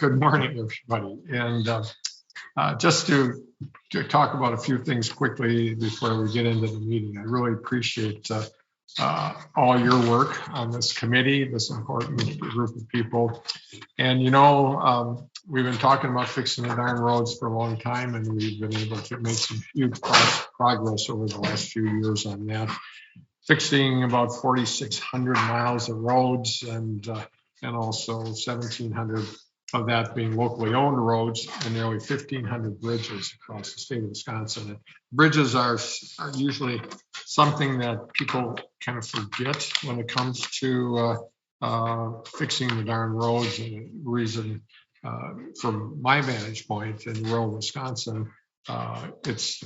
Good morning, everybody. And just to talk about a few things quickly before we get into the meeting, I really appreciate all your work on this committee, this important group of people. And, we've been talking about fixing the darn roads for a long time, and we've been able to make some huge progress over the last few years on that. Fixing about 4,600 miles of roads and also 1,700 of that being locally owned roads and nearly 1,500 bridges across the state of Wisconsin. And bridges are usually something that people kind of forget when it comes to fixing the darn roads. And the reason, from my vantage point in rural Wisconsin, it's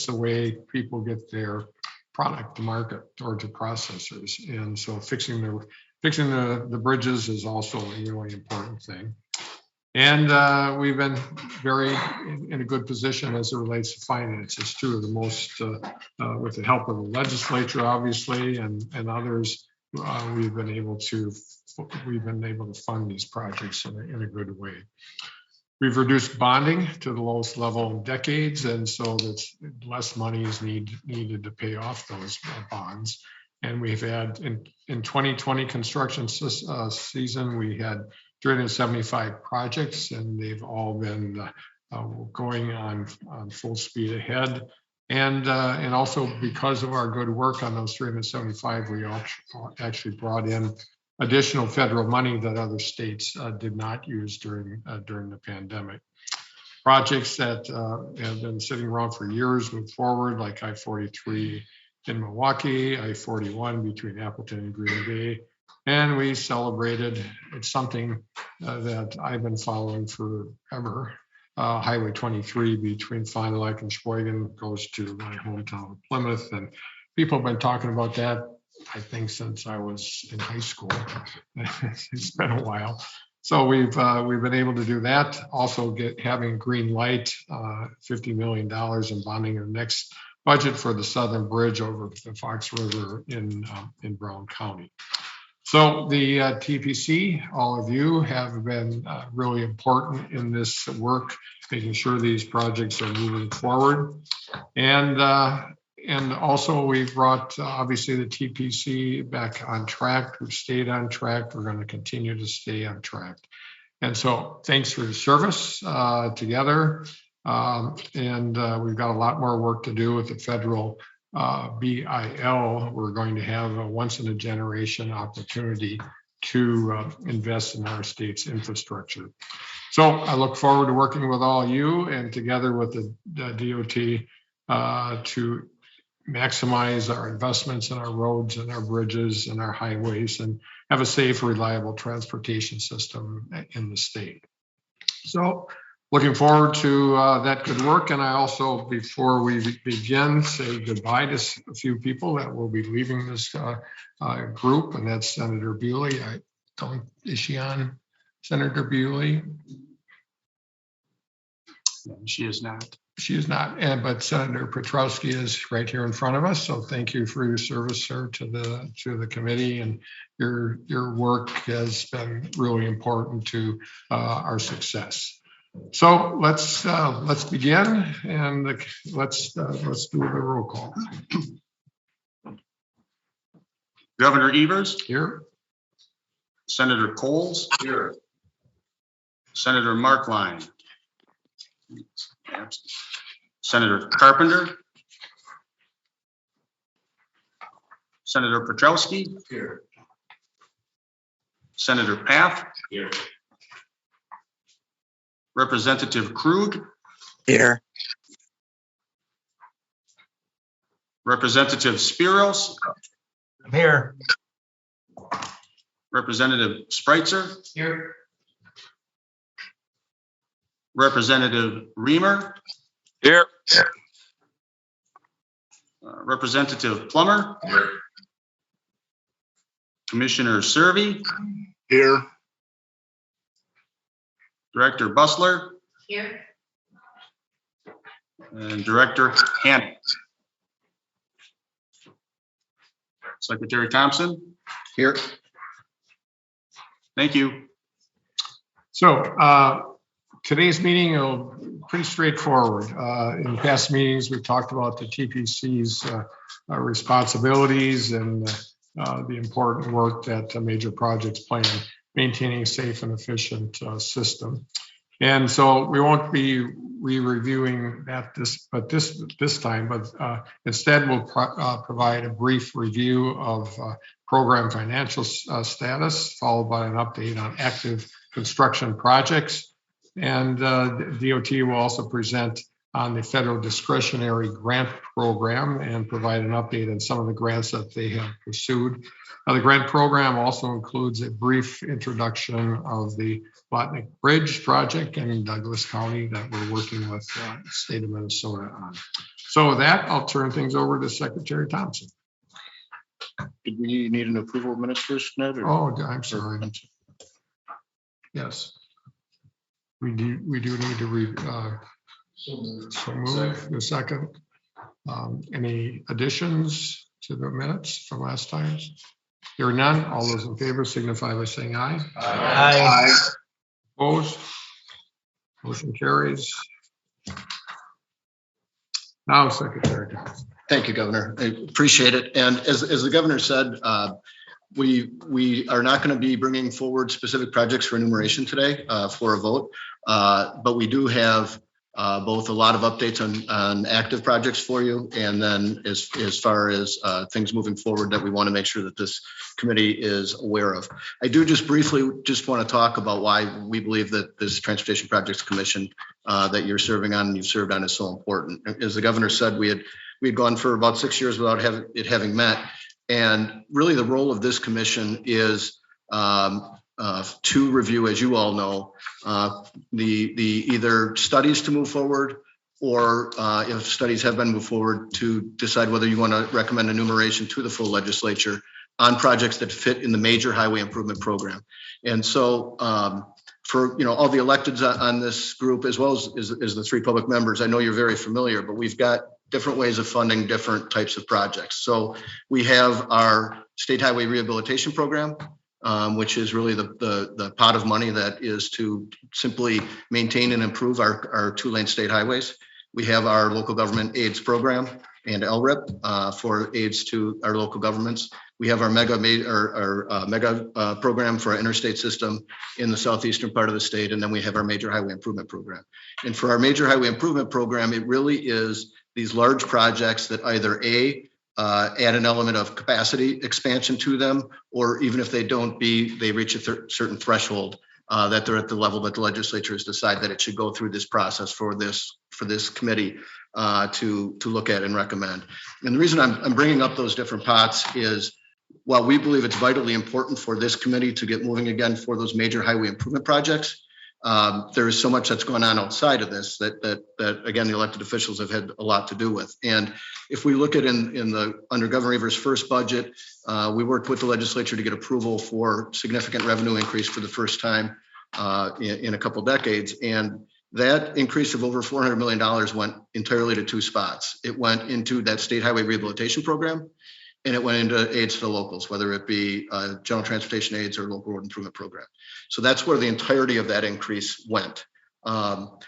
the way people get their product to market or to processors. And so fixing the bridges is also a really important thing. And we've been very in a good position as it relates to finances too. The most, with the help of the legislature, obviously, and others, we've been able to fund these projects in a good way. We've reduced bonding to the lowest level in decades, and so that's less money is needed to pay off those bonds. And we've had in 2020 construction season, we had 375 projects, and they've all been going on full speed ahead. And also because of our good work on those 375, we actually brought in additional federal money that other states did not use during the pandemic. Projects that have been sitting around for years move forward, like I-43 in Milwaukee, I-41 between Appleton and Green Bay. And we celebrated, it's something that I've been following forever. Highway 23 between Fond du Lac and Sheboygan goes to my hometown of Plymouth. And people have been talking about that, I think, since I was in high school. It's been a while. So we've been able to do that. Also having green light, $50 million in bonding in the next budget for the southern bridge over the Fox River in Brown County. So the TPC, all of you have been really important in this work, making sure these projects are moving forward. And also we've brought, obviously, the TPC back on track. We've stayed on track. We're going to continue to stay on track. And so thanks for your service together. And we've got a lot more work to do with the federal BIL. We're going to have a once-in-a-generation opportunity to invest in our state's infrastructure. So I look forward to working with all you and together with the DOT to maximize our investments in our roads and our bridges and our highways and have a safe, reliable transportation system in the state. So looking forward to that good work. And I also, before we begin, say goodbye to a few people that will be leaving this group, and that's Senator Bewley. Is she on, Senator Bewley? No, she is not. She is not, but Senator Petrowski is right here in front of us. So thank you for your service, sir, to the committee, and your work has been really important to our success. So let's begin, and let's do the roll call. Governor Evers Here. Senator Coles here. Senator Markline. Senator Carpenter. Senator Petrowski here. Senator Path here. Representative Krug here. Representative Spiros. I'm here. Representative Spreitzer Here. Representative Reamer Here. Representative Plummer Here. Commissioner Servey Here. Director Bussler Here. and Director Hanna. Secretary Thompson Here. Thank you. Today's meeting will pretty straightforward. In past meetings, we've talked about the TPC's responsibilities and the important work that major projects play in maintaining a safe and efficient system. And so we won't be re-reviewing that this time, but instead we'll provide a brief review of program financial status, followed by an update on active construction projects. And DOT will also present on the federal discretionary grant program and provide an update on some of the grants that they have pursued. Now, the grant program also includes a brief introduction of the Botnick Bridge project in Douglas County that we're working with the state of Minnesota on. So with that, I'll turn things over to Secretary Thompson. Did we need an approval of minutes first, Ned? Oh, I'm sorry. Yes. We do need to read. So move the second. Any additions to the minutes from last time? Hearing none, all those in favor signify by saying aye. Aye. Opposed? Motion carries. Now, Secretary Thompson. Thank you, Governor. I appreciate it. And as the governor said, we are not going to be bringing forward specific projects for enumeration today for a vote, but we do have both a lot of updates on active projects for you, and then as far as things moving forward that we want to make sure that this committee is aware of. I do just briefly want to talk about why we believe that this Transportation Projects Commission that you're serving on and you've served on is so important. As the governor said, we had gone for about 6 years without having met, and really the role of this commission is to review, as you all know, the either studies to move forward, or if studies have been moved forward, to decide whether you want to recommend enumeration to the full legislature on projects that fit in the major highway improvement program. And so for all the electeds on this group, as well as the three public members, I know you're very familiar, but we've got different ways of funding different types of projects. So we have our state highway rehabilitation program, which is really the pot of money that is to simply maintain and improve our 2-lane state highways. We have our local government aids program and LRIP for aids to our local governments. We have our mega program for our interstate system in the southeastern part of the state, and then we have our major highway improvement program. And for our major highway improvement program, it really is these large projects that either add an element of capacity expansion to them, or even if they don't, they reach a certain threshold that they're at the level that the legislature has decided that it should go through this process for this committee to look at and recommend. And the reason I'm bringing up those different pots is, while we believe it's vitally important for this committee to get moving again for those major highway improvement projects, there is so much that's going on outside of this that again, the elected officials have had a lot to do with. And if we look at under Governor Evers' first budget, we worked with the legislature to get approval for significant revenue increase for the first time in a couple decades. And that increase of over $400 million went entirely to two spots. It went into that state highway rehabilitation program, and it went into aids to the locals, whether it be general transportation aids or local road improvement program. So that's where the entirety of that increase went. Now,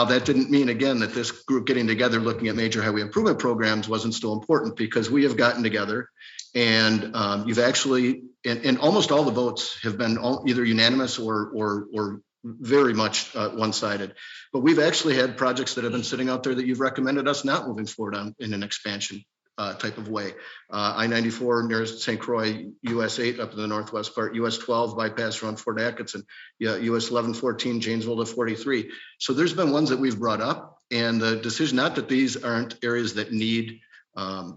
that didn't mean, again, that this group getting together looking at major highway improvement programs wasn't still important, because we have gotten together and you've actually, and almost all the votes have been either unanimous or very much one-sided. But we've actually had projects that have been sitting out there that you've recommended us not moving forward on in an expansion type of way. I-94 near St. Croix, US 8 up in the northwest part, US 12 bypass around Fort Atkinson, US 1114 Janesville to 43. So there's been ones that we've brought up, and the decision, not that these aren't areas that need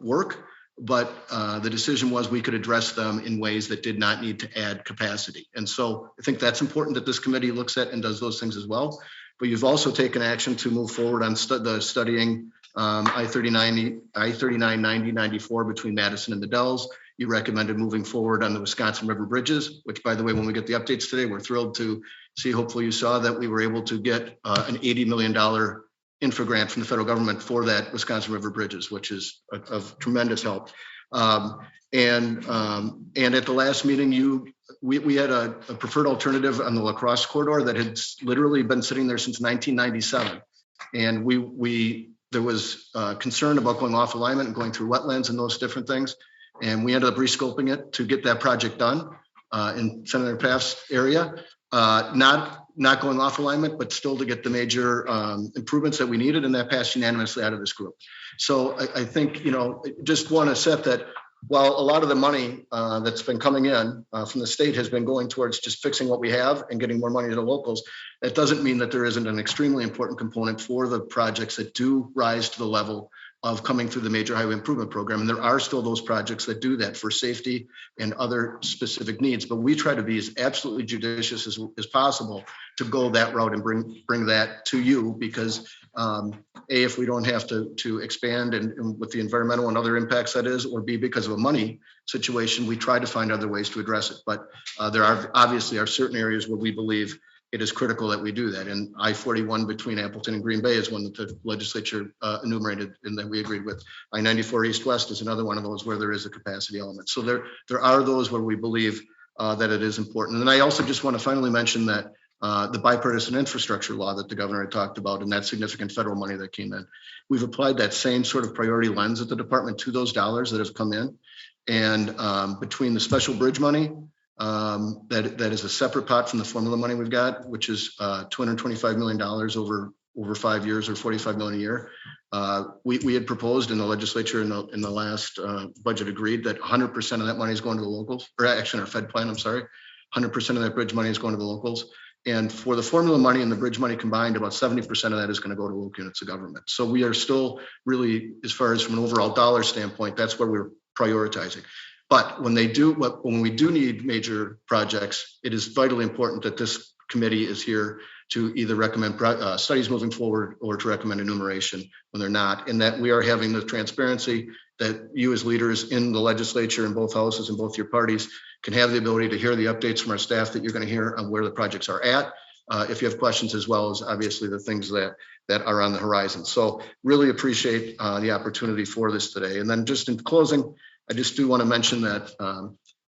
work, but the decision was we could address them in ways that did not need to add capacity. And so I think that's important that this committee looks at and does those things as well. But you've also taken action to move forward on studying I-39, 90, 94 between Madison and the Dells. You recommended moving forward on the Wisconsin River bridges, which, by the way, when we get the updates today, we're thrilled to see. Hopefully you saw that we were able to get an $80 million infra grant from the federal government for that Wisconsin River bridges, which is of tremendous help. And at the last meeting, we had a preferred alternative on the La Crosse corridor that had literally been sitting there since 1997. And there was concern about going off alignment and going through wetlands and those different things. And we ended up rescoping it to get that project done in Senator Paff's area. Not going off alignment, but still to get the major improvements that we needed, and that passed unanimously out of this group. So I think, just want to set that while a lot of the money that's been coming in from the state has been going towards just fixing what we have and getting more money to the locals, that doesn't mean that there isn't an extremely important component for the projects that do rise to the level of coming through the major highway improvement program. And there are still those projects that do that for safety and other specific needs. But we try to be as absolutely judicious as possible to go that route and bring that to you, because if we don't have to expand and with the environmental and other impacts that is, or B, because of a money situation, we try to find other ways to address it. But there are certain areas where we believe it is critical that we do that. And I-41 between Appleton and Green Bay is one that the legislature enumerated and that we agreed with. I-94 East-West is another one of those where there is a capacity element. So there are those where we believe that it is important. And I also just want to finally mention that the bipartisan infrastructure law that the governor had talked about and that significant federal money that came in, we've applied that same sort of priority lens at the department to those dollars that have come in. And between the special bridge money, that is a separate pot from the formula money we've got, which is $225 million over 5 years or $45 million a year. We had proposed in the legislature in the last budget agreed that 100% of that money is going to the locals, or actually in our Fed plan, I'm sorry, 100% of that bridge money is going to the locals. And for the formula money and the bridge money combined, about 70% of that is going to go to local units of government. So we are still really, as far as from an overall dollar standpoint, that's where we're prioritizing. But when we do need major projects, it is vitally important that this committee is here to either recommend studies moving forward or to recommend enumeration when they're not, and that we are having the transparency that you as leaders in the legislature in both houses and both your parties can have the ability to hear the updates from our staff that you're going to hear on where the projects are at. If you have questions, as well as obviously the things that are on the horizon. So really appreciate the opportunity for this today. And then just in closing, I just do want to mention that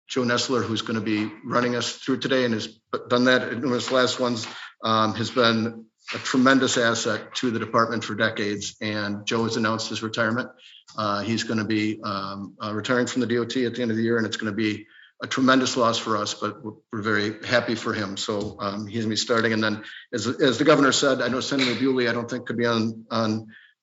Joe Nestler, who's going to be running us through today and has done that in numerous last ones, has been a tremendous asset to the department for decades. And Joe has announced his retirement. He's going to be retiring from the DOT at the end of the year, and it's going to be a tremendous loss for us, but we're very happy for him. So he's going to be starting. And then, as the governor said, I know Senator Bewley, I don't think could be on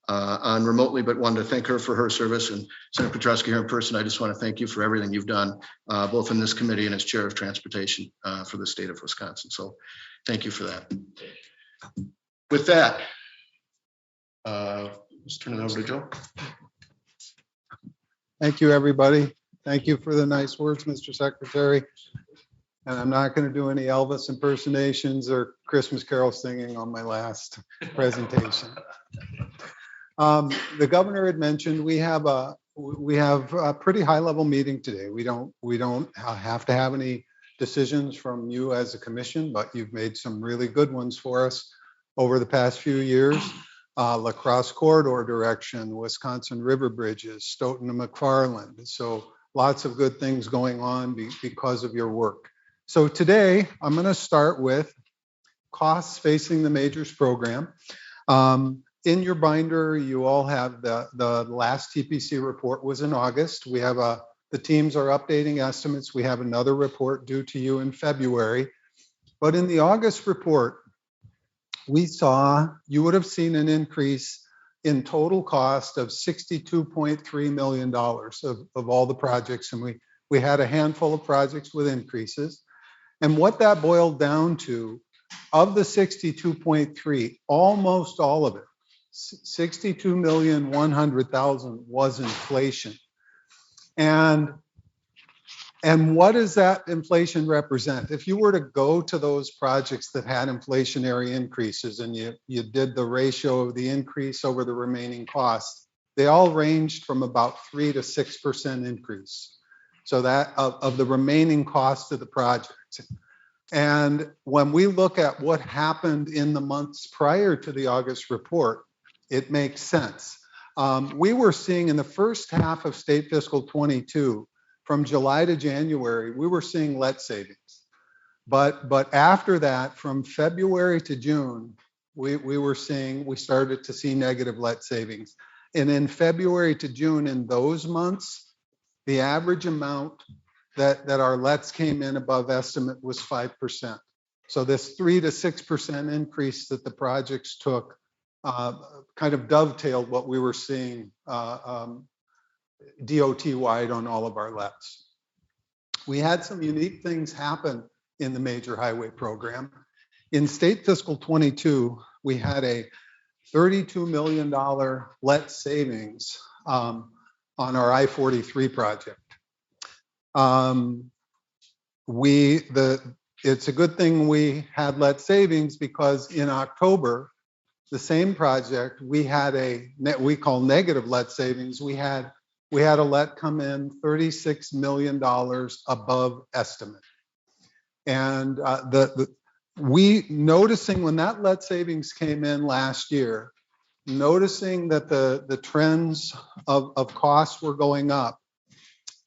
remotely, but wanted to thank her for her service, and Senator Petrosky here in person. I just want to thank you for everything you've done, both in this committee and as chair of transportation for the state of Wisconsin. So thank you for that. With that, let's turn it over to Joe. Thank you, everybody. Thank you for the nice words, Mr. Secretary. And I'm not going to do any Elvis impersonations or Christmas Carol singing on my last presentation. The governor had mentioned we have a pretty high level meeting today. We don't have to have any decisions from you as a commission, but you've made some really good ones for us over the past few years. La Crosse corridor direction, Wisconsin river bridges, Stoughton to McFarland. So lots of good things going on because of your work. So today I'm going to start with costs facing the majors program. In your binder, you all have the last TPC report was in August. We have the teams are updating estimates. We have another report due to you in February. But in the August report, you would have seen an increase in total cost of $62.3 million of all the projects. And we had a handful of projects with increases. And what that boiled down to, of the 62.3, almost all of it, 62,100,000 was inflation. And what does that inflation represent? If you were to go to those projects that had inflationary increases and you did the ratio of the increase over the remaining costs, they all ranged from about 3 to 6% increase. So that of the remaining cost of the project. And when we look at what happened in the months prior to the August report, it makes sense. We were seeing in the first half of state fiscal 22, from July to January, we were seeing lead savings. But after that, from February to June, we started to see negative lead savings. And in February to June, in those months, the average amount that our LETs came in above estimate was 5%. So this 3 to 6% increase that the projects took kind of dovetailed what we were seeing DOT-wide on all of our LETs. We had some unique things happen in the major highway program. In state fiscal 22, we had a $32 million LET savings on our I-43 project. It's a good thing we had LET savings because in October, the same project, we had we call negative LET savings. We had a LET come in $36 million above estimate. And we noticing when that LET savings came in last year, noticing that the trends of costs were going up,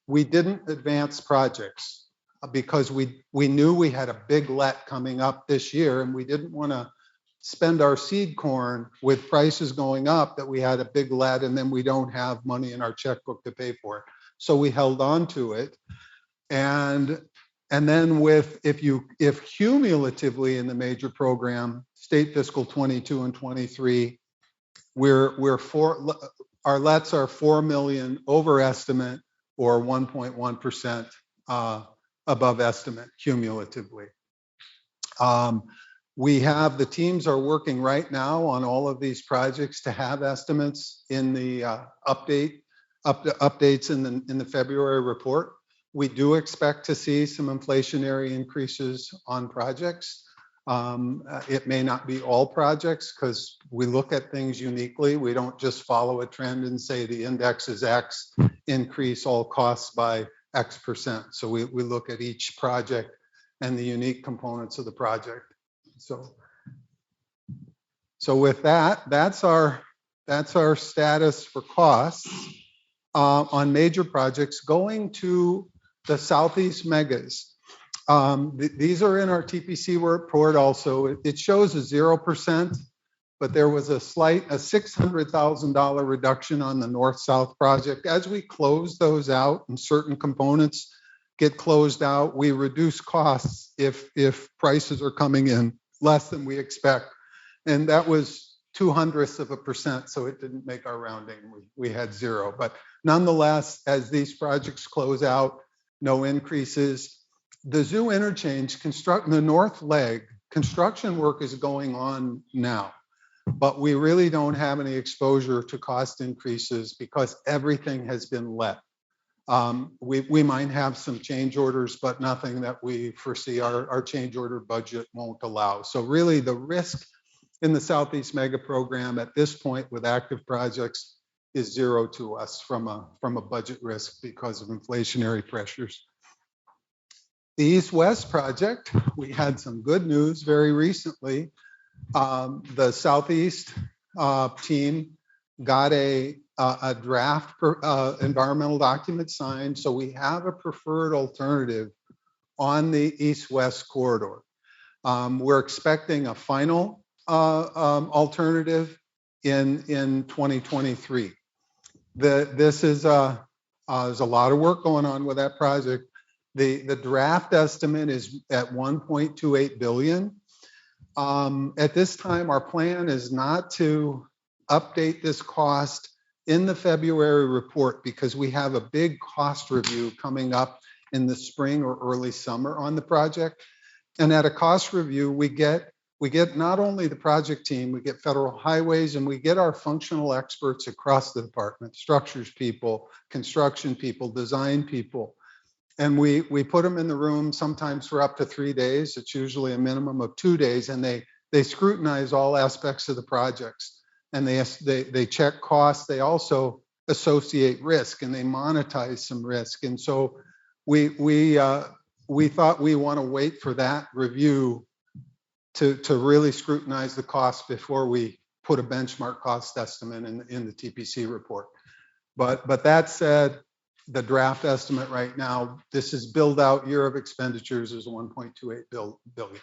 we didn't advance projects because we knew we had a big LET coming up this year, and we didn't want to spend our seed corn with prices going up that we had a big LET and then we don't have money in our checkbook to pay for it. So we held on to it. And then if cumulatively in the major program, state fiscal 22 and 23, our LETs are 4 million over estimate or 1.1% above estimate cumulatively. The teams are working right now on all of these projects to have estimates in the updates in the February report. We do expect to see some inflationary increases on projects. It may not be all projects because we look at things uniquely. We don't just follow a trend and say the index is X, increase all costs by X%. So we look at each project and the unique components of the project. So with that, that's our status for costs on major projects. Going to the Southeast megas. These are in our TPC report also. It shows a 0%, but there was a $600,000 reduction on the north-south project. As we close those out and certain components get closed out, we reduce costs if prices are coming in less than we expect. And that was 0.02%, so it didn't make our rounding. We had 0. But nonetheless, as these projects close out, no increases. The zoo interchange, the north leg, construction work is going on now, but we really don't have any exposure to cost increases because everything has been let. We might have some change orders, but nothing that we foresee our change order budget won't allow. So really the risk in the Southeast Mega Program at this point with active projects is 0 to us from a budget risk because of inflationary pressures. The East-West project, we had some good news very recently. The Southeast team got a draft environmental document signed, so we have a preferred alternative on the East-West corridor. We're expecting a final alternative in 2023. There's a lot of work going on with that project. The draft estimate is at 1.28 billion. At this time, our plan is not to update this cost in the February report because we have a big cost review coming up in the spring or early summer on the project. And at a cost review, we get not only the project team, we get federal highways, and we get our functional experts across the department, structures people, construction people, design people. And we put them in the room sometimes for up to 3 days. It's usually a minimum of 2 days, and they scrutinize all aspects of the projects. And they check costs. They also associate risk, and they monetize some risk. And so we thought we want to wait for that review to really scrutinize the costs before we put a benchmark cost estimate in the TPC report. But that said, the draft estimate right now, this is billed out year of expenditures is 1.28 billion.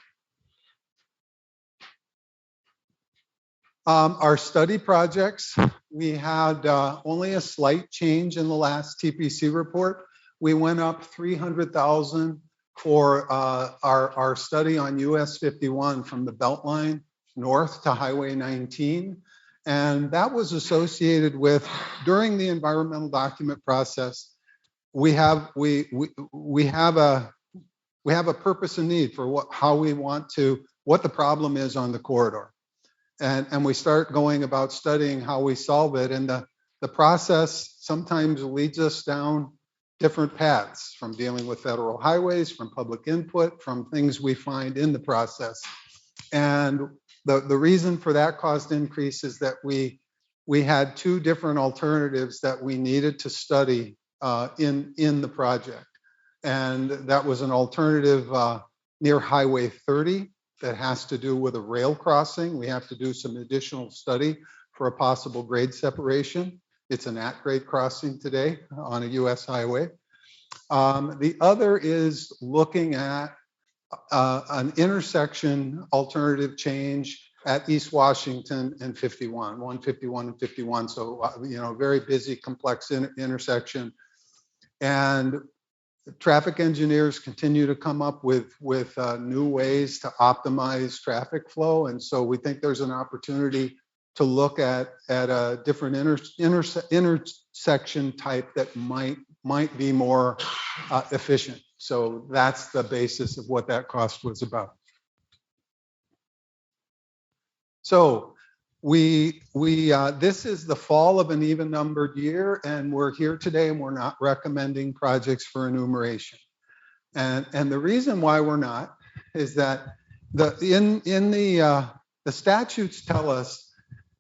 Our study projects, we had only a slight change in the last TPC report. We went up 300,000 for our study on US 51 from the Beltline north to Highway 19. And that was associated with, during the environmental document process, we have a purpose and need for what the problem is on the corridor. And we start going about studying how we solve it. And the process sometimes leads us down different paths, from dealing with federal highways, from public input, from things we find in the process. And the reason for that cost increase is that we had two different alternatives that we needed to study in the project. And that was an alternative near Highway 30 that has to do with a rail crossing. We have to do some additional study for a possible grade separation. It's an at-grade crossing today on a US highway. The other is looking at an intersection alternative change at East Washington and 51, 151 and 51. So, very busy, complex intersection. And traffic engineers continue to come up with new ways to optimize traffic flow. And so we think there's an opportunity to look at a different intersection type that might be more efficient. So that's the basis of what that cost was about. So this is the fall of an even numbered year, and we're here today and we're not recommending projects for enumeration. And the reason why we're not is that the statutes tell us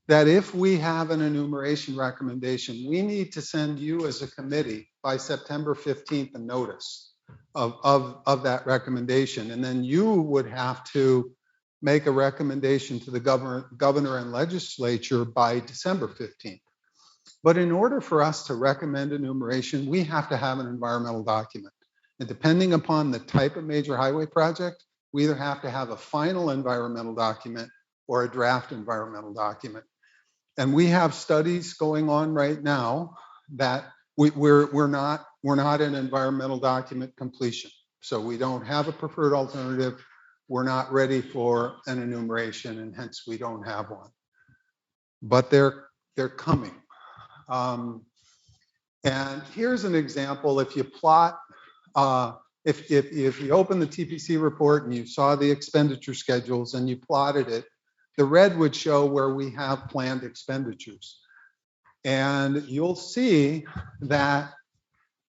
that if we have an enumeration recommendation, we need to send you as a committee by September 15th a notice of that recommendation. And then you would have to make a recommendation to the governor and legislature by December 15th. But in order for us to recommend enumeration, we have to have an environmental document. And depending upon the type of major highway project, we either have to have a final environmental document or a draft environmental document. And we have studies going on right now that we're not in environmental document completion. So we don't have a preferred alternative. We're not ready for an enumeration, and hence we don't have one. But they're coming. And here's an example. If you plot, if you open the TPC report and you saw the expenditure schedules and you plotted it, the red would show where we have planned expenditures. And you'll see that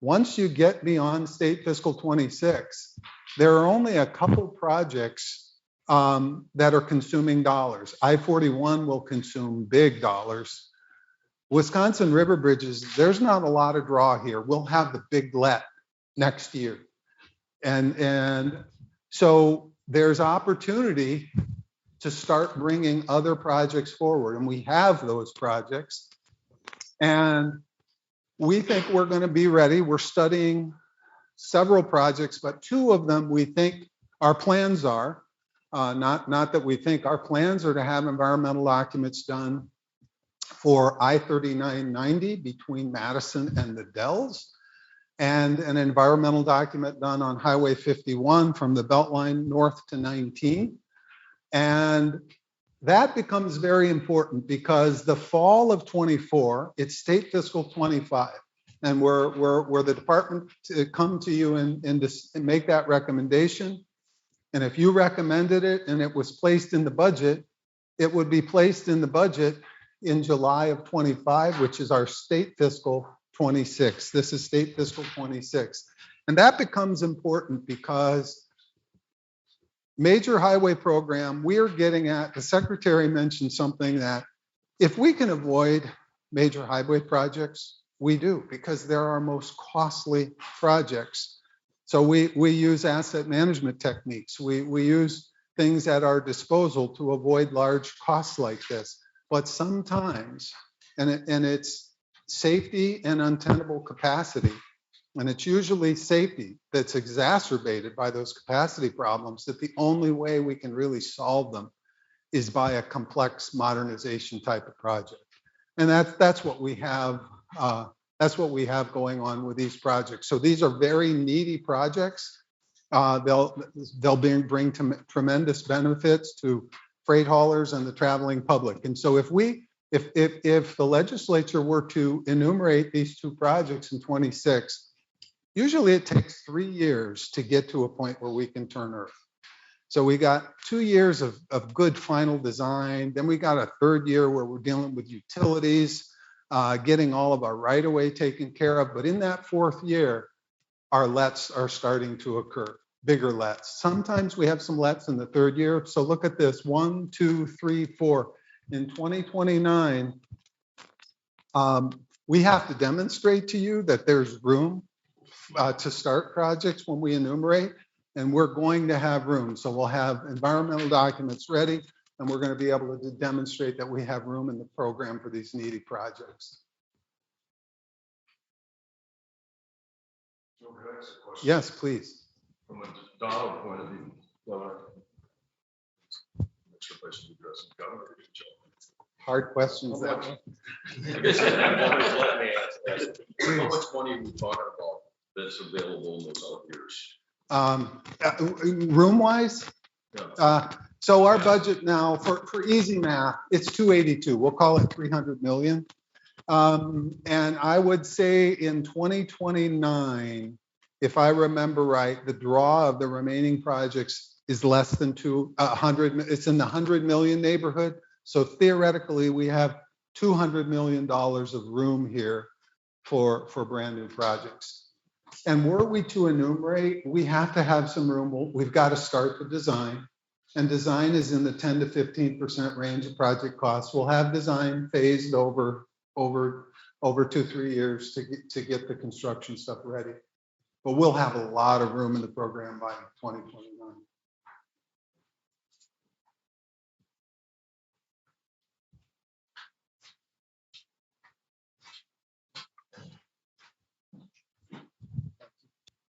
once you get beyond state fiscal 26, there are only a couple projects that are consuming dollars. I-41 will consume big dollars. Wisconsin River Bridges, there's not a lot of draw here. We'll have the big let next year. And so there's opportunity to start bringing other projects forward. And we have those projects. And we think we're going to be ready. We're studying several projects, but two of them we think our plans are, not that we think, our plans are to have environmental documents done for I-3990 between Madison and the Dells, and an environmental document done on Highway 51 from the Beltline north to 19. And that becomes very important because the fall of 24, it's state fiscal 25. And we're the department to come to you and make that recommendation. And if you recommended it and it was placed in the budget, it would be placed in the budget in July of 25, which is our state fiscal 26. This is state fiscal 26. And that becomes important because major highway program, we are getting at, the secretary mentioned something that if we can avoid major highway projects, we do, because they're our most costly projects. So we use asset management techniques. We use things at our disposal to avoid large costs like this. but sometimes, and it's safety and untenable capacity. And it's usually safety that's exacerbated by those capacity problems, that the only way we can really solve them is by a complex modernization type of project. And that's what we have. That's what we have going on with these projects. So these are very needy projects. They'll bring tremendous benefits to freight haulers and the traveling public. And so if the legislature were to enumerate these two projects in 26, usually it takes 3 years to get to a point where we can turn earth. So we got 2 years of good final design. Then we got a third year where we're dealing with utilities, getting all of our right of way taken care of. But in that fourth year, our lets are starting to occur, bigger lets. Sometimes we have some lets in the third year. So look at this, 1, 2, 3, 4. In 2029, we have to demonstrate to you that there's room to start projects when we enumerate, and we're going to have room. So we'll have environmental documents ready, and we're going to be able to demonstrate that we have room in the program for these needy projects. So can I ask a question? Yes, please. From a dollar point of view, I'm not sure if I should address the governor. Hard questions. How That much- How much money are we talking about that's available in those out years? Room wise, Yeah. so our budget now for easy math, it's 282. We'll call it 300 million. And I would say in 2029, if I remember right, the draw of the remaining projects is less than 200. It's in the 100 million neighborhood. So theoretically, we have $200 million of room here for brand new projects. And were we to enumerate, we have to have some room. We've got to start the design. And design is in the 10 to 15% range of project costs. We'll have design phased over 2-3 years to get the construction stuff ready. But we'll have a lot of room in the program by 2029.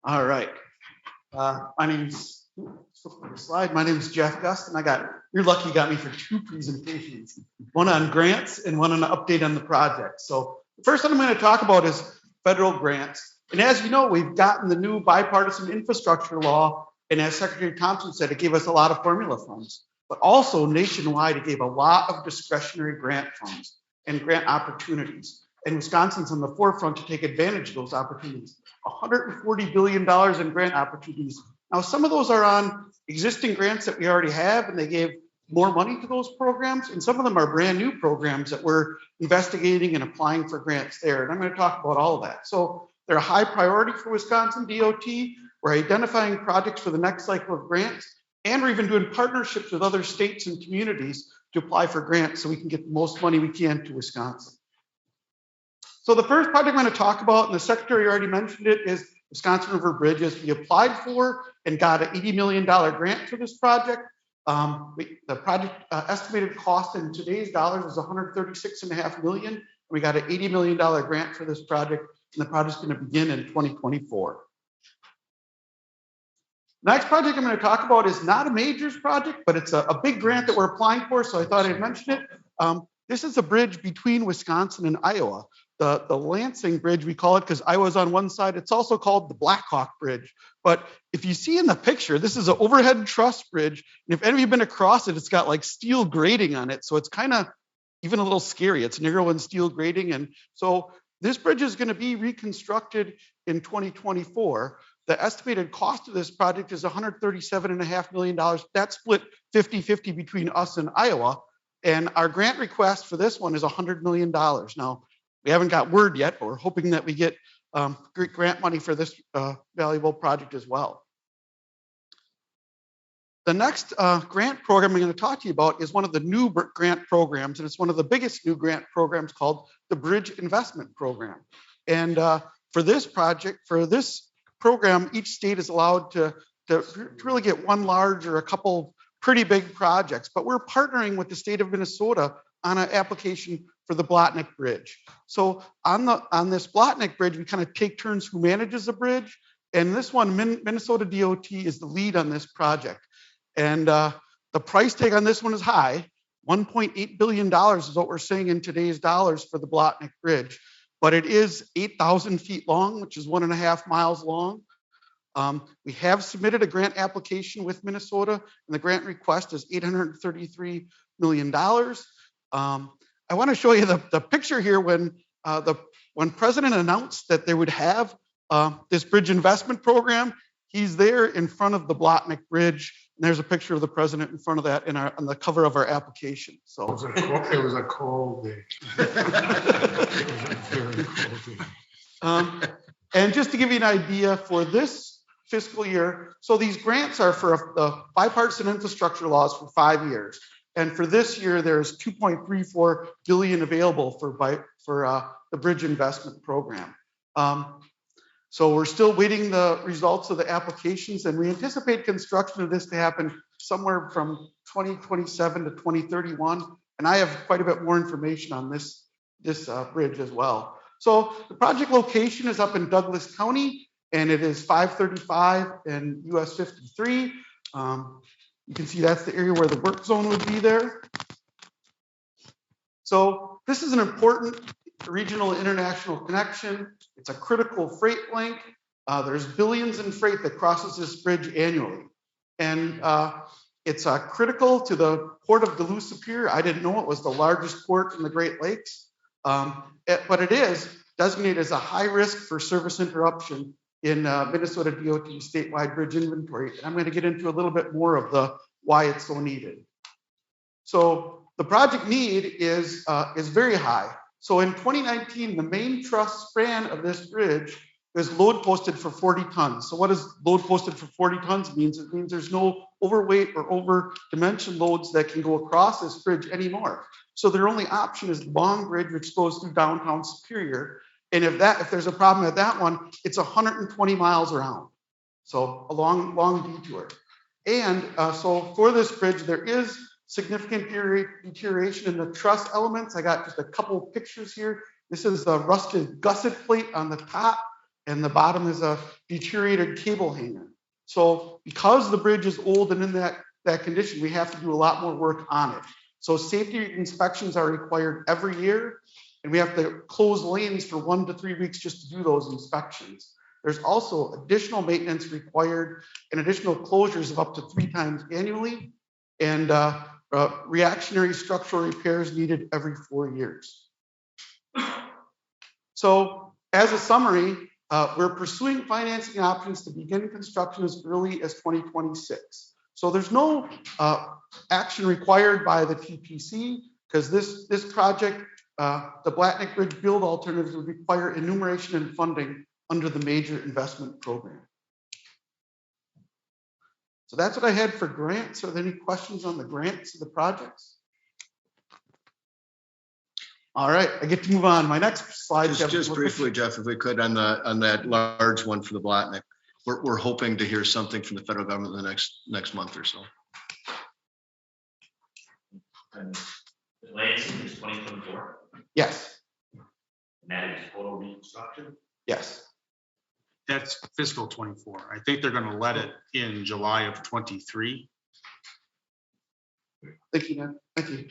All right. My name's Jeff Gust, and you're lucky you got me for 2 presentations, one on grants and one on an update on the project. So the first one I'm going to talk about is federal grants. And as you know, we've gotten the new bipartisan infrastructure law, and as Secretary Thompson said, it gave us a lot of formula funds, but also nationwide, it gave a lot of discretionary grant funds and grant opportunities. And Wisconsin's on the forefront to take advantage of those opportunities. $140 billion in grant opportunities. Now, some of those are on existing grants that we already have, and they gave more money to those programs. And some of them are brand new programs that we're investigating and applying for grants there. And I'm going to talk about all of that. So they're a high priority for Wisconsin DOT. We're identifying projects for the next cycle of grants, and we're even doing partnerships with other states and communities to apply for grants so we can get the most money we can to Wisconsin. So the first project I'm going to talk about, and the Secretary already mentioned it, is Wisconsin River Bridges. We applied for and got an $80 million grant for this project. The project estimated cost in today's dollars is $136.5 million. We got an $80 million grant for this project, and the project's going to begin in 2024. Next project I'm going to talk about is not a majors project, but it's a big grant that we're applying for, so I thought I'd mention it. This is a bridge between Wisconsin and Iowa. The Lansing Bridge, we call it because Iowa's on one side. It's also called the Blackhawk Bridge. But if you see in the picture, this is an overhead truss bridge. And if any of you have been across it, it's got like steel grating on it. So it's kind of even a little scary. It's narrow and steel grating. And so this bridge is going to be reconstructed in 2024. The estimated cost of this project is $137.5 million. That's split 50-50 between us and Iowa. And our grant request for this one is $100 million. Now, we haven't got word yet, but we're hoping that we get great grant money for this valuable project as well. The next grant program I'm going to talk to you about is one of the new grant programs, and it's one of the biggest new grant programs called the Bridge Investment Program. And for this project, for this program, each state is allowed to really get one large or a couple pretty big projects, but we're partnering with the state of Minnesota on an application for the Blotnick Bridge. So on this Blotnick Bridge, we kind of take turns who manages the bridge. And this one, Minnesota DOT is the lead on this project. And the price tag on this one is high. $1.8 billion is what we're saying in today's dollars for the Blotnick Bridge. But it is 8,000 feet long, which is 1.5 miles long. We have submitted a grant application with Minnesota, and the grant request is $833 million. I want to show you the picture here when President announced that they would have this bridge investment program. He's there in front of the Blotnick Bridge, and there's a picture of the president in front of that on the cover of our application. So It was a cold day. It was a very cold day. And just to give you an idea for this fiscal year, so these grants are for the bipartisan infrastructure laws for 5 years. And for this year, there's $2.34 billion available for the bridge investment program. So we're still waiting the results of the applications, and we anticipate construction of this to happen somewhere from 2027 to 2031. And I have quite a bit more information on this bridge as well. So the project location is up in Douglas County, and it is 535 and US 53. You can see that's the area where the work zone would be there. So this is an important regional international connection. It's a critical freight link. There's billions in freight that crosses this bridge annually. And it's critical to the port of Duluth Superior. I didn't know it was the largest port in the Great Lakes, but it is designated as a high risk for service interruption in Minnesota DOT statewide bridge inventory. And I'm going to get into a little bit more of why it's so needed. So the project need is very high. So in 2019, the main truss span of this bridge is load posted for 40 tons. So what does load posted for 40 tons means? It means there's no overweight or over dimension loads that can go across this bridge anymore. So their only option is the long bridge, which goes through downtown Superior. And if there's a problem at that one, it's 120 miles around. So a long detour. And so for this bridge, there is significant deterioration in the truss elements. I got just a couple of pictures here. This is a rusted gusset plate on the top, and the bottom is a deteriorated cable hanger. So because the bridge is old and in that condition, we have to do a lot more work on it. So safety inspections are required every year, and we have to close lanes for 1 to 3 weeks just to do those inspections. There's also additional maintenance required and additional closures of up to 3 times annually, and reactionary structural repairs needed every 4 years. So as a summary, we're pursuing financing options to begin construction as early as 2026. So there's no action required by the TPC, because this project, the Blotnick Bridge build alternatives would require enumeration and funding under the major investment program. So that's what I had for grants. Are there any questions on the grants of the projects? All right, I get to move on. My next slide. Just briefly, Jeff, if we could, on that large one for the Blotnick, we're hoping to hear something from the federal government in the next month or so. And the Lansing is 2024, Yes, and that is total reconstruction. yes. That's fiscal 24. I think they're going to let it in July of 23. Thank you, Ned. Thank you.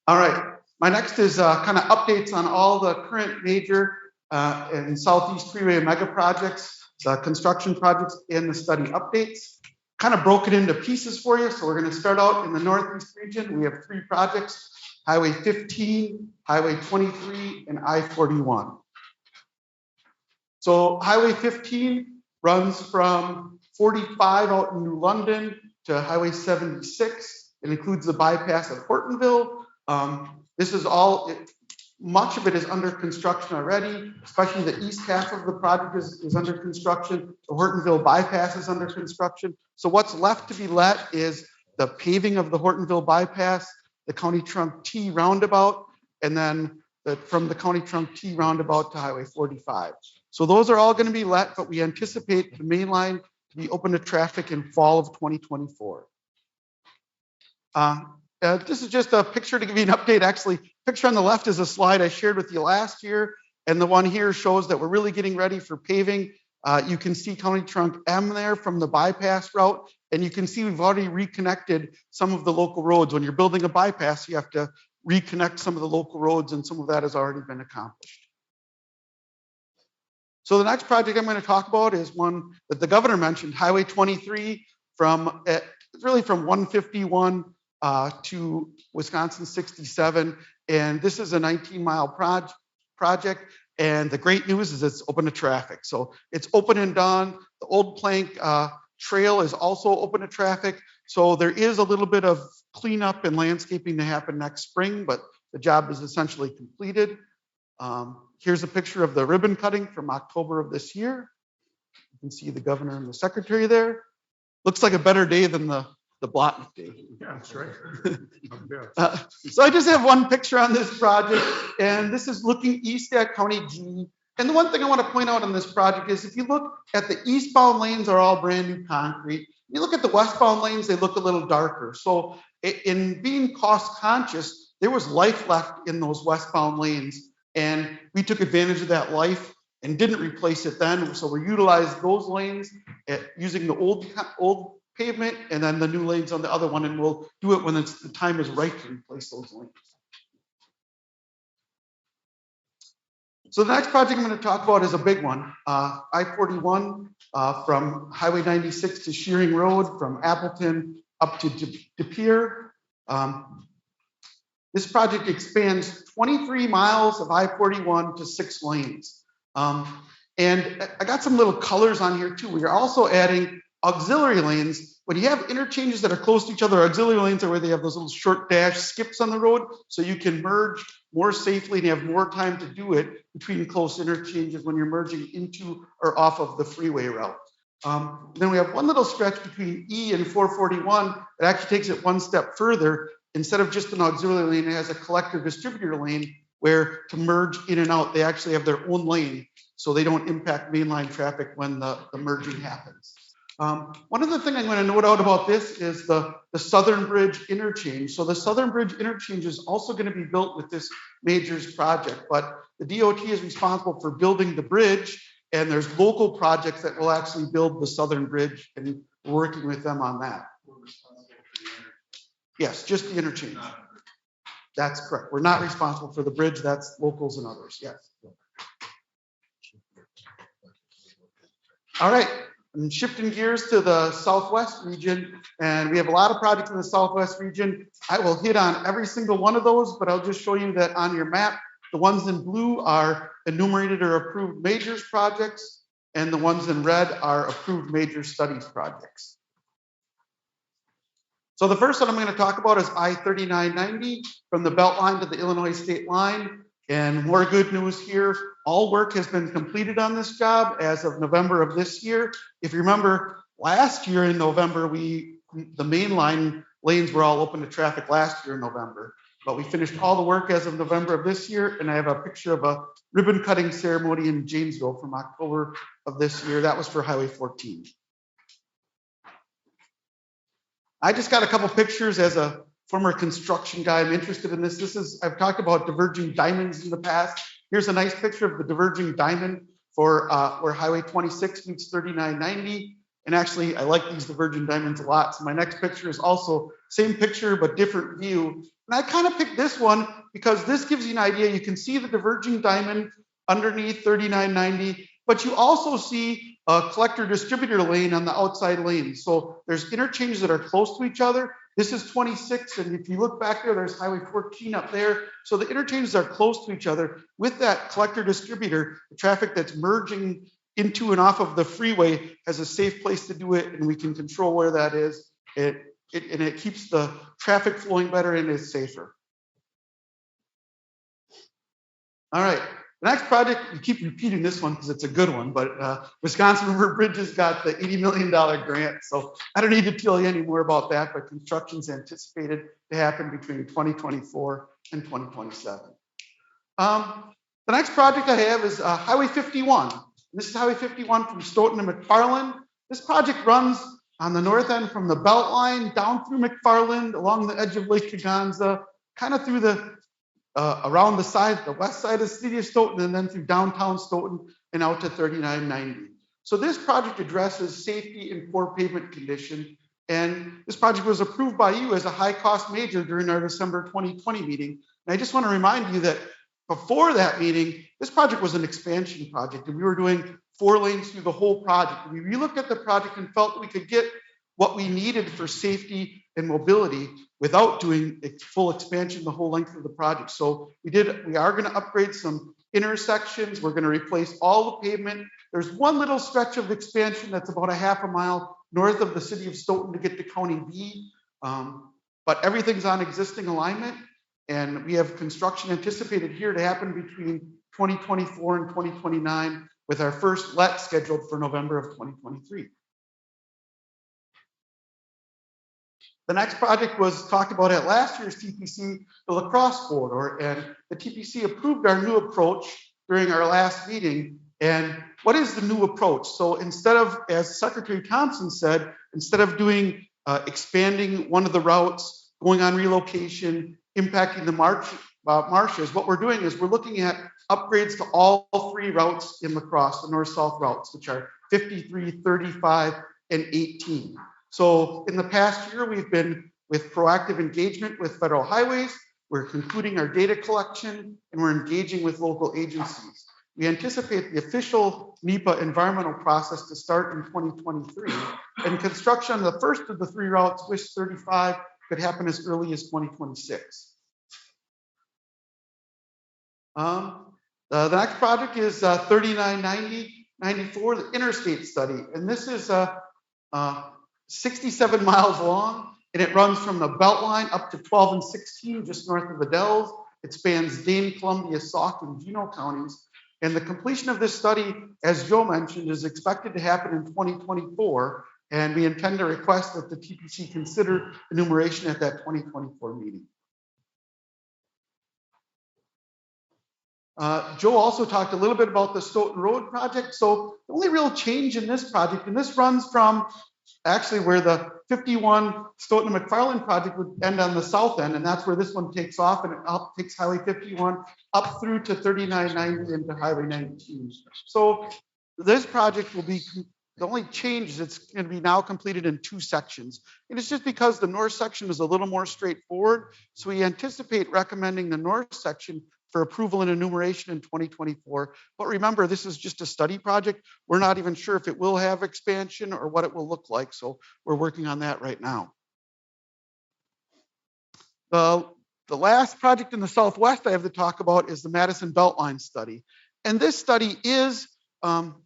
All right, my next is kind of updates on all the current major and Southeast Freeway mega projects, the construction projects, and the study updates. Kind of broke it into pieces for you. So we're going to start out in the Northeast region. We have 3 projects: Highway 15, Highway 23, and I-41. So Highway 15 runs from 45 out in New London to Highway 76. It includes the bypass at Hortonville. This is much of it is under construction already, especially the east half of the project is under construction. The Hortonville bypass is under construction. So what's left to be let is the paving of the Hortonville bypass, the County Trunk T roundabout, and then from the County Trunk T roundabout to Highway 45. So those are all going to be let, but we anticipate the main line to be open to traffic in fall of 2024. This is just a picture to give you an update. Actually, picture on the left is a slide I shared with you last year, and the one here shows that we're really getting ready for paving. You can see County Trunk M there from the bypass route, and you can see we've already reconnected some of the local roads. When you're building a bypass, you have to reconnect some of the local roads, and some of that has already been accomplished. So the next project I'm going to talk about is one that the governor mentioned, Highway 23, from really from 151 to Wisconsin 67. And this is a 19-mile project. And the great news is it's open to traffic. So it's open and done. The old plank trail is also open to traffic. So there is a little bit of cleanup and landscaping to happen next spring, but the job is essentially completed. Here's a picture of the ribbon cutting from October of this year. You can see the governor and the secretary there. Looks like a better day than the Blotnick day. Yeah, that's right. So I just have one picture on this project, and this is looking east at County G. And the one thing I want to point out on this project is if you look at the eastbound lanes are all brand new concrete. You look at the westbound lanes, they look a little darker. So in being cost conscious, there was life left in those westbound lanes. And we took advantage of that life and didn't replace it then. So we utilized those lanes using the old pavement and then the new lanes on the other one. And we'll do it when the time is right to replace those lanes. So the next project I'm going to talk about is a big one. I-41 from Highway 96 to Shearing Road, from Appleton up to De Pere. This project expands 23 miles of I-41 to 6 lanes. And I got some little colors on here too. We are also adding auxiliary lanes. When you have interchanges that are close to each other, auxiliary lanes are where they have those little short dash skips on the road, so you can merge more safely and have more time to do it between close interchanges when you're merging into or off of the freeway route. Then we have one little stretch between E and 441 that actually takes it one step further. Instead of just an auxiliary lane, it has a collector distributor lane where to merge in and out, they actually have their own lane so they don't impact mainline traffic when the merging happens. One other thing I'm going to note out about this is the Southern Bridge interchange. So the Southern Bridge interchange is also going to be built with this majors project, but the DOT is responsible for building the bridge, and there's local projects that will actually build the Southern Bridge, and we're working with them on that. Yes, just the interchange. That's correct. We're not responsible for the bridge. That's locals and others. Yes. All right. I'm shifting gears to the Southwest region, and we have a lot of projects in the Southwest region. I will hit on every single one of those, but I'll just show you that on your map, the ones in blue are enumerated or approved majors projects, and the ones in red are approved major studies projects. So the first one I'm going to talk about is I-3990 from the Beltline to the Illinois state line. And more good news here, all work has been completed on this job as of November of this year. If you remember, last year in November, the main line lanes were all open to traffic last year in November. But we finished all the work as of November of this year, and I have a picture of a ribbon cutting ceremony in Janesville from October of this year. That was for Highway 14. I just got a couple pictures as a former construction guy. I'm interested in this. I've talked about diverging diamonds in the past. Here's a nice picture of the diverging diamond for where Highway 26 meets 3990. And actually, I like these diverging diamonds a lot. So my next picture is also same picture, but different view. And I kind of picked this one because this gives you an idea. You can see the diverging diamond underneath 3990, but you also see a collector distributor lane on the outside lane. So there's interchanges that are close to each other. This is 26, and if you look back there, there's Highway 14 up there. So the interchanges are close to each other. With that collector distributor, the traffic that's merging into and off of the freeway has a safe place to do it, and we can control where that is. And it keeps the traffic flowing better and is safer. All right. The next project, we keep repeating this one because it's a good one, but Wisconsin River Bridges got the $80 million grant. So I don't need to tell you any more about that, but construction's anticipated to happen between 2024 and 2027. The next project I have is Highway 51. This is Highway 51 from Stoughton to McFarland. This project runs on the north end from the Beltline down through McFarland, along the edge of Lake Kaganza, kind of through the around the west side of the city of Stoughton, and then through downtown Stoughton and out to 3990. So this project addresses safety and poor pavement condition. And this project was approved by you as a high cost major during our December 2020 meeting. And I just want to remind you that before that meeting, this project was an expansion project, and we were doing 4 lanes through the whole project. We relooked at the project and felt that we could get what we needed for safety and mobility without doing a full expansion the whole length of the project. So we are going to upgrade some intersections. We're going to replace all the pavement. There's one little stretch of expansion that's about a half a mile north of the city of Stoughton to get to County B. But everything's on existing alignment, and we have construction anticipated here to happen between 2024 and 2029, with our first let scheduled for November of 2023. The next project was talked about at last year's TPC, the lacrosse corridor, and the TPC approved our new approach during our last meeting. And what is the new approach? So instead of, as Secretary Thompson said, instead of doing expanding one of the routes, going on relocation, impacting the marshes, what we're doing is we're looking at upgrades to all 3 routes in lacrosse, the north-south routes, which are 53, 35, and 18. So in the past year, we've been with proactive engagement with federal highways. We're concluding our data collection, and we're engaging with local agencies. We anticipate the official NEPA environmental process to start in 2023, and construction on the first of the 3 routes, WIS 35, could happen as early as 2026. The next project is 3990-94, the interstate study, and this is 67 miles long, and it runs from the Beltline up to 12 and 16, just north of the Dells. It spans Dane, Columbia, Sauk, and Juneau counties. And the completion of this study, as Joe mentioned, is expected to happen in 2024. And we intend to request that the TPC consider enumeration at that 2024 meeting. Joe also talked a little bit about the Stoughton Road project. So the only real change in this project, and this runs from actually where the 51 Stoughton and McFarland project would end on the south end, and that's where this one takes off, and it takes Highway 51 up through to 3990 into Highway 19. So this project will be, the only change is it's going to be now completed in 2 sections. And it's just because the north section is a little more straightforward. So we anticipate recommending the north section for approval and enumeration in 2024. But remember, this is just a study project. We're not even sure if it will have expansion or what it will look like. So we're working on that right now. The last project in the Southwest I have to talk about is the Madison Beltline study. And this study is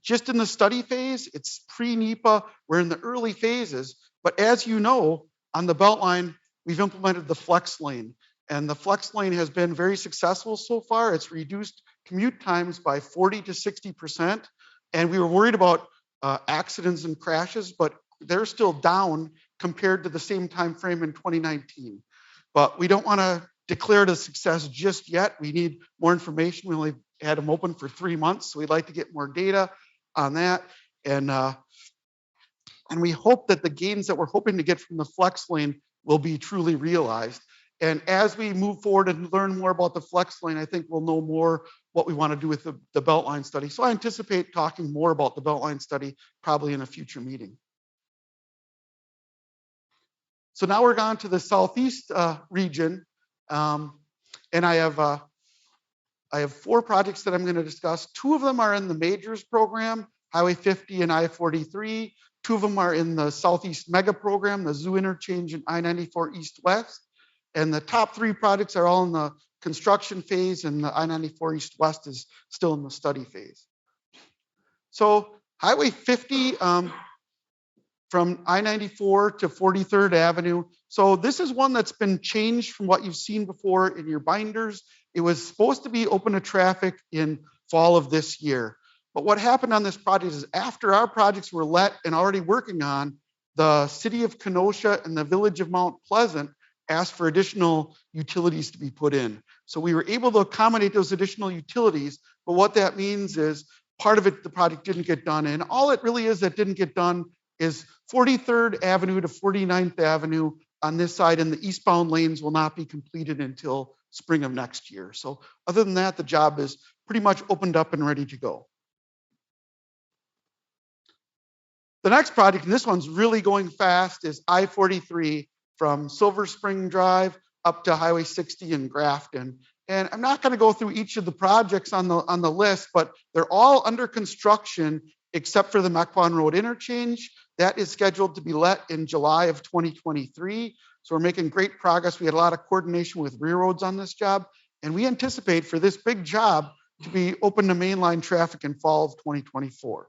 just in the study phase. It's pre-NEPA. We're in the early phases. But as you know, on the Beltline, we've implemented the flex lane. And the flex lane has been very successful so far. It's reduced commute times by 40 to 60%. And we were worried about accidents and crashes, but they're still down compared to the same time frame in 2019. But we don't want to declare it a success just yet. We need more information. We only had them open for 3 months, so we'd like to get more data on that. And we hope that the gains that we're hoping to get from the flex lane will be truly realized. And as we move forward and learn more about the flex lane, I think we'll know more what we want to do with the Beltline study. So I anticipate talking more about the Beltline study probably in a future meeting. So now we're gone to the Southeast region. And I have 4 projects that I'm going to discuss. 2 of them are in the majors program, Highway 50 and I-43. 2 of them are in the Southeast Mega program, the Zoo Interchange and I-94 East-West. And the top 3 projects are all in the construction phase, and the I-94 East-West is still in the study phase. So Highway 50 from I-94 to 43rd Avenue. So this is one that's been changed from what you've seen before in your binders. It was supposed to be open to traffic in fall of this year. But what happened on this project is after our projects were let and already working on, the city of Kenosha and the village of Mount Pleasant asked for additional utilities to be put in. So we were able to accommodate those additional utilities, but what that means is part of it, the project didn't get done. And all it really is that didn't get done is 43rd Avenue to 49th Avenue on this side, and the eastbound lanes will not be completed until spring of next year. So other than that, the job is pretty much opened up and ready to go. The next project, and this one's really going fast, is I-43 from Silver Spring Drive up to Highway 60 in Grafton. And I'm not going to go through each of the projects on the list, but they're all under construction except for the Mequon Road interchange. That is scheduled to be let in July of 2023. So we're making great progress. We had a lot of coordination with railroads on this job, and we anticipate for this big job to be open to mainline traffic in fall of 2024.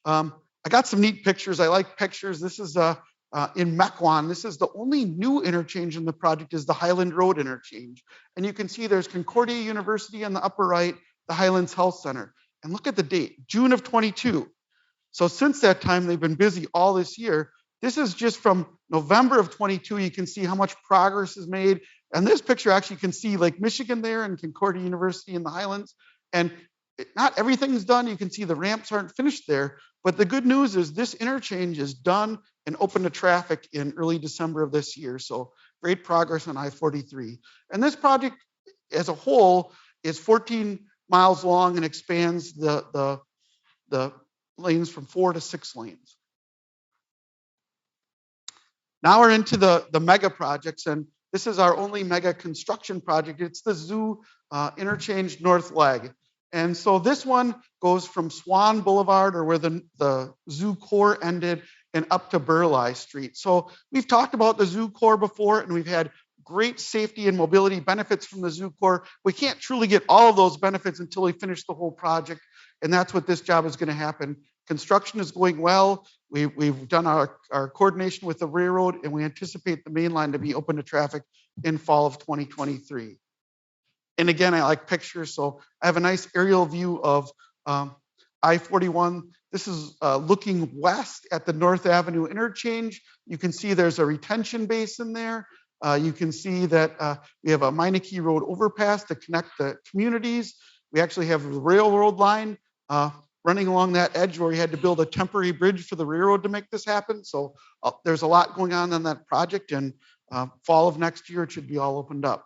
I got some neat pictures. I like pictures. This is in Mequon. This is the only new interchange in the project is the Highland Road interchange. And you can see there's Concordia University on the upper right, the Highlands Health Center. And look at the date, June of 22. So since that time, they've been busy all this year. This is just from November of 22. You can see how much progress is made. And this picture actually, you can see Lake Michigan there and Concordia University in the Highlands. And not everything's done. You can see the ramps aren't finished there. But the good news is this interchange is done and open to traffic in early December of this year. So great progress on I-43. And this project as a whole is 14 miles long and expands the lanes from 4 to 6 lanes. Now we're into the mega projects, and this is our only mega construction project. It's the Zoo Interchange North Leg. And so this one goes from Swan Boulevard, or where the Zoo Core ended, and up to Burleigh Street. So we've talked about the Zoo Core before, and we've had great safety and mobility benefits from the Zoo Core. We can't truly get all of those benefits until we finish the whole project, and that's what this job is going to happen. Construction is going well. We've done our coordination with the railroad, and we anticipate the main line to be open to traffic in fall of 2023. And again, I like pictures, so I have a nice aerial view of I-41. This is looking west at the North Avenue interchange. You can see there's a retention basin there. You can see that we have a Meineke Road overpass to connect the communities. We actually have the railroad line running along that edge where we had to build a temporary bridge for the railroad to make this happen. So there's a lot going on that project, and fall of next year, it should be all opened up.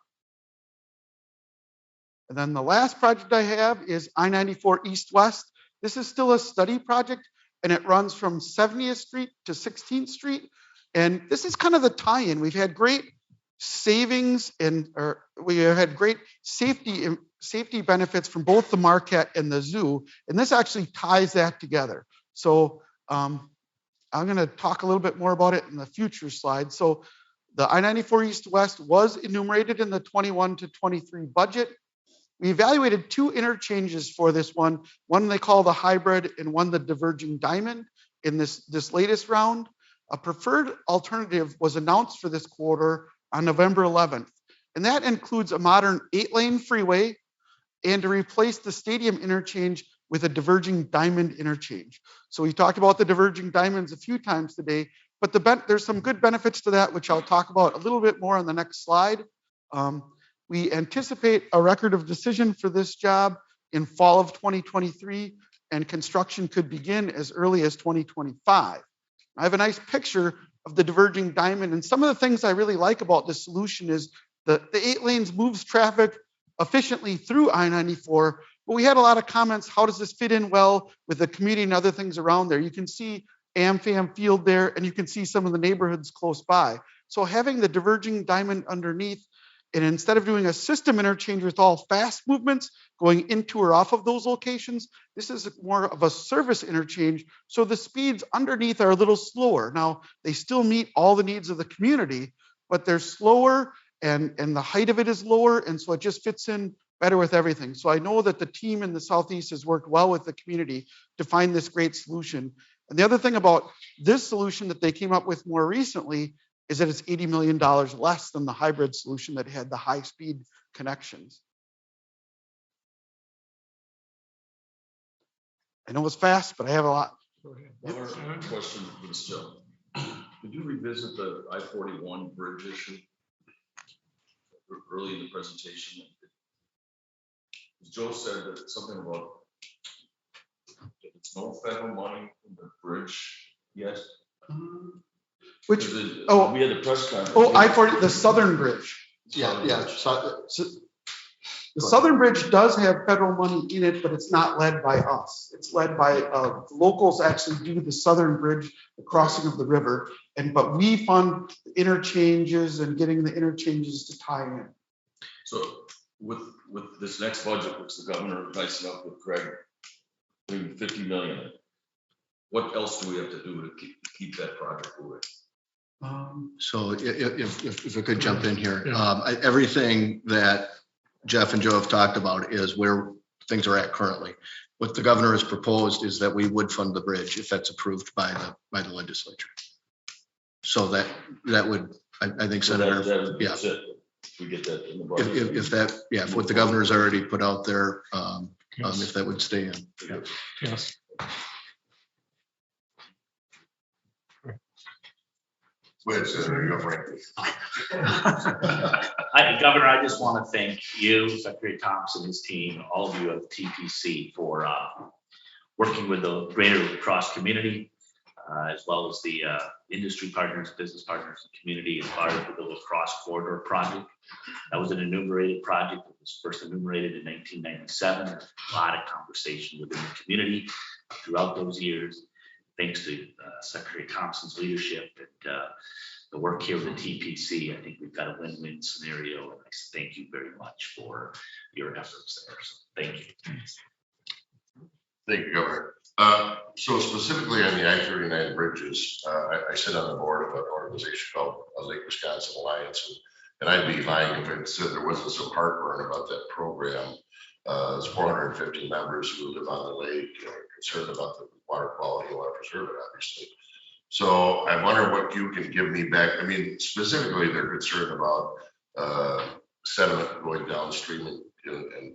And then the last project I have is I-94 East-West. This is still a study project, and it runs from 70th Street to 16th Street. And this is kind of the tie-in. We've had great savings we have had great safety benefits from both the Marquette and the zoo. And this actually ties that together. So I'm going to talk a little bit more about it in the future slide. So the I-94 East-West was enumerated in the 21 to 23 budget. We evaluated 2 interchanges for this one they call the hybrid and one the diverging diamond in this latest round. A preferred alternative was announced for this quarter on November 11th, and that includes a modern 8-lane freeway and to replace the stadium interchange with a diverging diamond interchange. So we talked about the diverging diamonds a few times today, but there's some good benefits to that, which I'll talk about a little bit more on the next slide. We anticipate a record of decision for this job in fall of 2023, and construction could begin as early as 2025. I have a nice picture of the diverging diamond, and some of the things I really like about this solution is the 8 lanes moves traffic efficiently through I-94, but we had a lot of comments, how does this fit in well with the community and other things around there? You can see AmFam Field there, and you can see some of the neighborhoods close by. So having the diverging diamond underneath, and instead of doing a system interchange with all fast movements going into or off of those locations, this is more of a service interchange. So the speeds underneath are a little slower. Now, they still meet all the needs of the community, but they're slower and the height of it is lower. And so it just fits in better with everything. So I know that the team in the Southeast has worked well with the community to find this great solution. And the other thing about this solution that they came up with more recently is that it's $80 million less than the hybrid solution that had the high-speed connections. I know it's fast, but I have a lot. Another question for this gentleman. Could you revisit the I-41 bridge issue early in the presentation? Joe said that something about the no federal money in the bridge yet? Which, 'Cause it- oh. We had the press conference. oh, I-40, the Southern Bridge. Southern Yeah. Bridge. So the Southern Bridge does have federal money in it, but it's not led by us. It's led by locals actually do the Southern Bridge, the crossing of the river. But we fund interchanges and getting the interchanges to tie in. So with this next budget, which the governor dicing up with Craig, putting 50 million in, what else do we have to do to keep that project moving? So if I could jump in here, Yeah. Everything that Jeff and Joe have talked about is where things are at currently. What the governor has proposed is that we would fund the bridge if that's approved by the legislature. So that would, I think, Senator, yeah. That's it. If we get that in the budget. If what the governor's already put out there, if that would stay in. Yeah. Yes. Go ahead, Senator, you go for it. Governor, I just want to thank you, Secretary Thompson, his team, all of you at TPC for working with the greater lacrosse community, as well as the industry partners, business partners, and community as part of the lacrosse corridor project. That was an enumerated project. It was first enumerated in 1997. There's a lot of conversation within the community throughout those years. Thanks to Secretary Thompson's leadership and the work here with the TPC, I think we've got a win-win scenario. And I thank you very much for your efforts there. So thank you. Thank you, Governor. So specifically on the I-39 bridges, I sit on the board of an organization called Lake Wisconsin Alliance, and I'd be lying if I said there wasn't some heartburn about that program. There's 450 members who live on the lake, concerned about the water quality, and want to preserve it, obviously. So I wonder what you can give me back. I mean, specifically, they're concerned about sediment going downstream and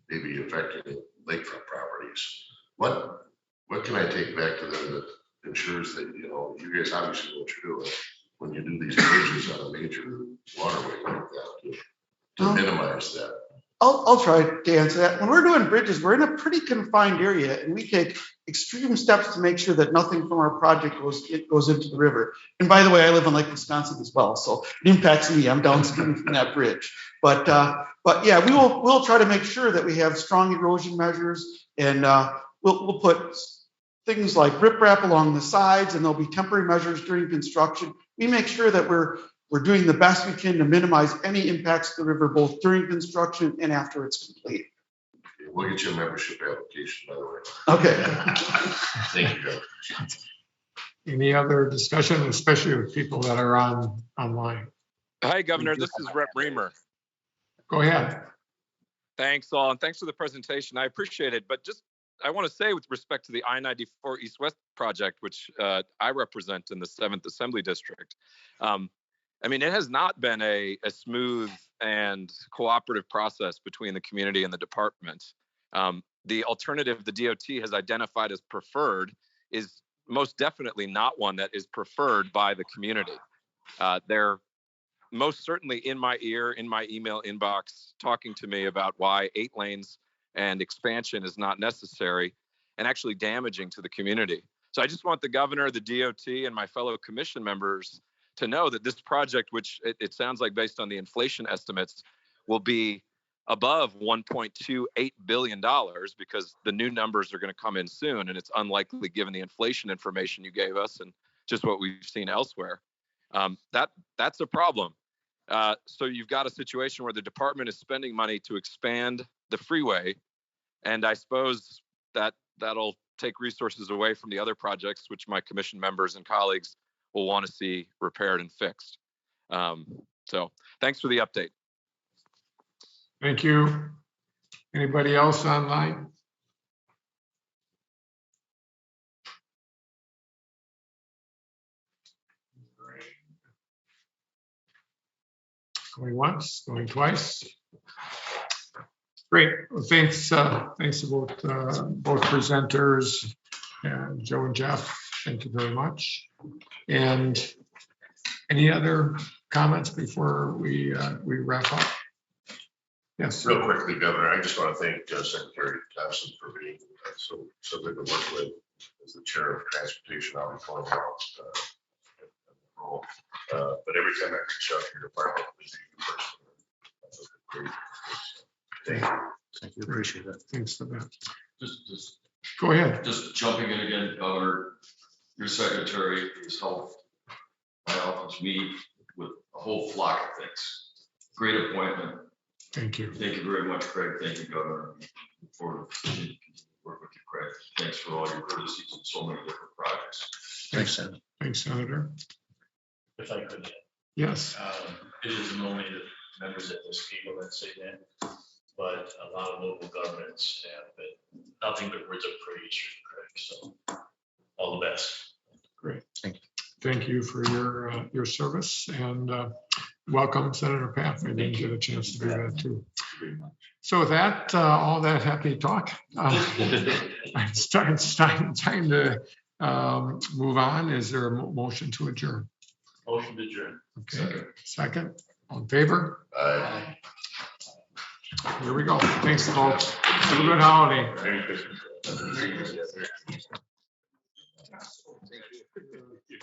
maybe affecting lakefront properties. What can I take back to them that ensures that you guys obviously know what you're doing when you do these bridges on a major waterway like that to minimize that? I'll try to answer that. When we're doing bridges, we're in a pretty confined area, and we take extreme steps to make sure that nothing from our project goes into the river. And by the way, I live in Lake Wisconsin as well, so it impacts me. I'm downstream from that bridge. But yeah, we'll try to make sure that we have strong erosion measures, and we'll put things like riprap along the sides, and there'll be temporary measures during construction. We make sure that we're doing the best we can to minimize any impacts to the river, both during construction and after it's complete. We'll get you a membership application, by the way. Okay. Thank you, Joe. Any other discussion, especially with people that are online? Hi, Governor. This is Rep. Reamer. Go ahead. Thanks all, and thanks for the presentation. I appreciate it. But just, I want to say with respect to the I-94 East-West project, which I represent in the 7th Assembly District, I mean, it has not been a smooth and cooperative process between the community and the department. The alternative the DOT has identified as preferred is most definitely not one that is preferred by the community. They're most certainly in my ear, in my email inbox, talking to me about why 8 lanes and expansion is not necessary and actually damaging to the community. So I just want the governor, the DOT, and my fellow commission members to know that this project, which it sounds like based on the inflation estimates, will be above $1.28 billion because the new numbers are going to come in soon, and it's unlikely given the inflation information you gave us and just what we've seen elsewhere. That's a problem. So you've got a situation where the department is spending money to expand the freeway, and I suppose that'll take resources away from the other projects, which my commission members and colleagues will want to see repaired and fixed. So thanks for the update. Thank you. Anybody else online? Going once, going twice. Great. Well, thanks to both presenters, and Joe and Jeff. Thank you very much. And any other comments before we wrap up? Yes. Real quickly, Governor, I just want to thank Secretary Thompson for being so good to work with as the chair of transportation. I'll be calling out role. But every time I reach out to your department, we see you personally. Thank you. Thank you. Appreciate it. Thanks for that. Just Go ahead. Just jumping in again, Governor, your secretary has helped my office meet with a whole flock of things. Great appointment. Thank you. Thank you very much, Craig. Thank you, Governor. Look forward to work with you, Craig. Thanks for all your courtesies and so many different projects. Thanks, Senator. Thanks, Senator. If I could, Yes. it isn't only the members at this table that say that, but a lot of local governments have been nothing but words of praise for Craig. So all the best. Great. Thank you. Thank you for your service, and welcome, Senator Paff. I didn't get a chance to do that too. So with that, all that happy talk, it's time to move on. Is there a motion to adjourn? Motion to adjourn. Okay, second, on favor? Aye. Here we go. Thanks, folks. Have a good holiday. Merry Christmas. Thank you.